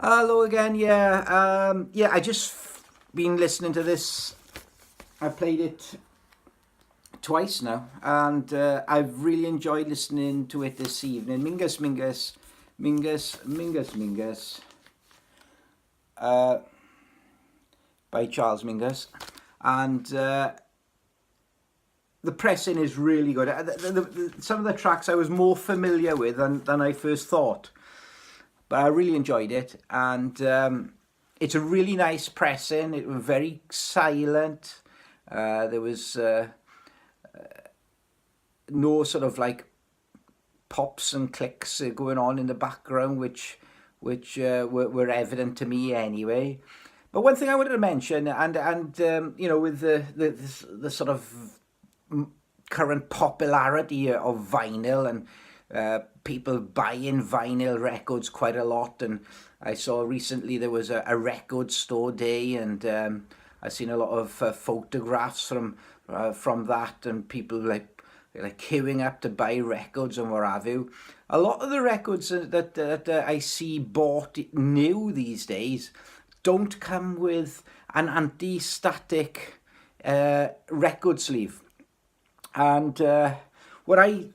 Hello again. Yeah. I just been listening to this. I played it twice now, and I've really enjoyed listening to it this evening. Mingus, Mingus, Mingus, Mingus, Mingus, uh, by Charles Mingus, and the pressing is really good. Some of the tracks I was more familiar with than I first thought, but I really enjoyed it, and it's a really nice pressing. It was very silent. There was no sort of like pops and clicks going on in the background, which were evident to me anyway. But one thing I wanted to mention, and you know, with the sort of current popularity of vinyl and people buying vinyl records quite a lot, and I saw recently there was a record store day, and I've seen a lot of photographs from that, and people like queuing up to buy records and what have you. A lot of the records that I see bought new these days don't come with an anti-static record sleeve. And what I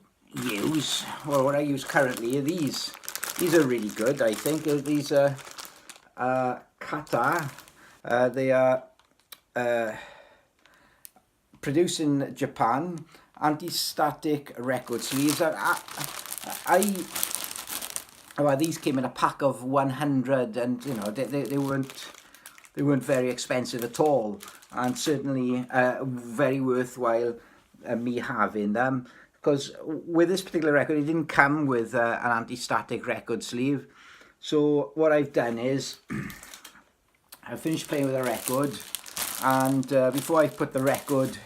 what I use currently are these. These are really good, I think. These are Kata. They are produced in Japan. Anti-static record sleeves. Well, these came in a pack of 100, and you know they weren't very expensive at all, and certainly very worthwhile me having them, because with this particular record it didn't come with an anti-static record sleeve. So what I've done is I've finished playing with the record, and before I put the record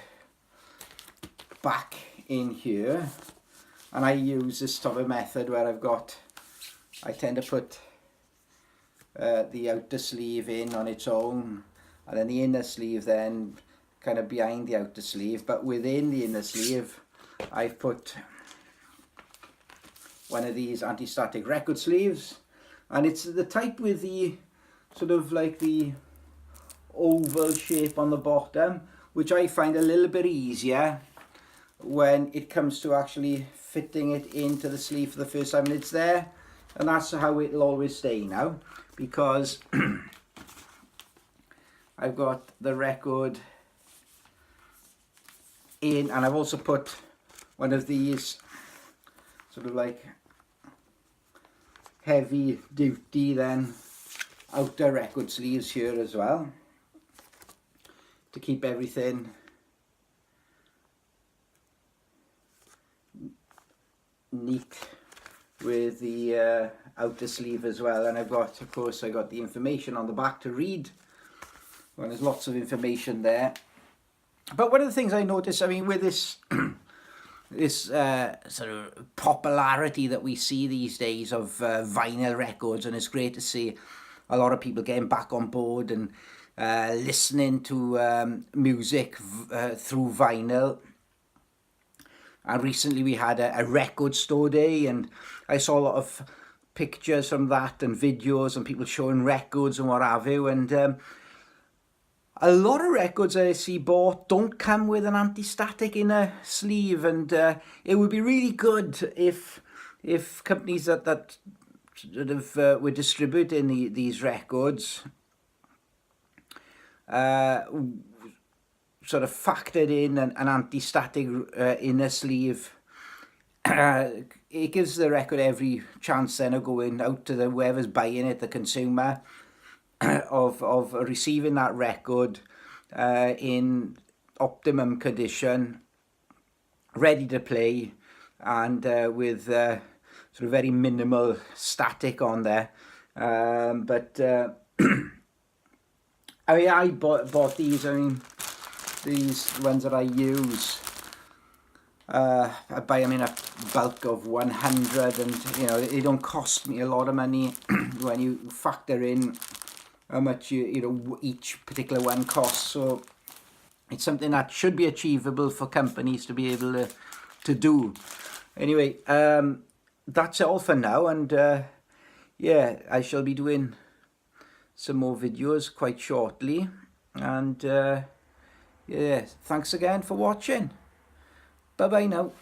back in here, and I use this sort of method where I tend to put the outer sleeve in on its own, and then the inner sleeve then kind of behind the outer sleeve. But within the inner sleeve I've put one of these anti-static record sleeves, and it's the type with the sort of like the oval shape on the bottom, which I find a little bit easier when it comes to actually fitting it into the sleeve for the first time. And it's there, and that's how it'll always stay now, because I've got the record in, and I've also put one of these sort of like heavy duty then outer record sleeves here as well, to keep everything neat with the outer sleeve as well. And I've got, of course, I got the information on the back to read, and there's lots of information there. But one of the things I noticed, I mean, with this this sort of popularity that we see these days of vinyl records, and it's great to see a lot of people getting back on board and listening to music through vinyl. And recently we had a record store day, and I saw a lot of pictures from that and videos and people showing records and what have you. And a lot of records I see bought don't come with an anti-static inner sleeve, and it would be really good if companies that sort of were distributing these records sort of factored in an anti-static inner sleeve. It gives the record every chance then of going out to whoever's buying it, the consumer, of receiving that record in optimum condition, ready to play, and with sort of very minimal static on there. But I mean, I bought these. I mean, these ones that I use, I buy them in a bulk of 100, and you know, they don't cost me a lot of money when you factor in how much you know each particular one costs. So it's something that should be achievable for companies to be able to do. Anyway, that's all for now, and yeah, I shall be doing some more videos quite shortly. And yeah, thanks again for watching. Bye bye now.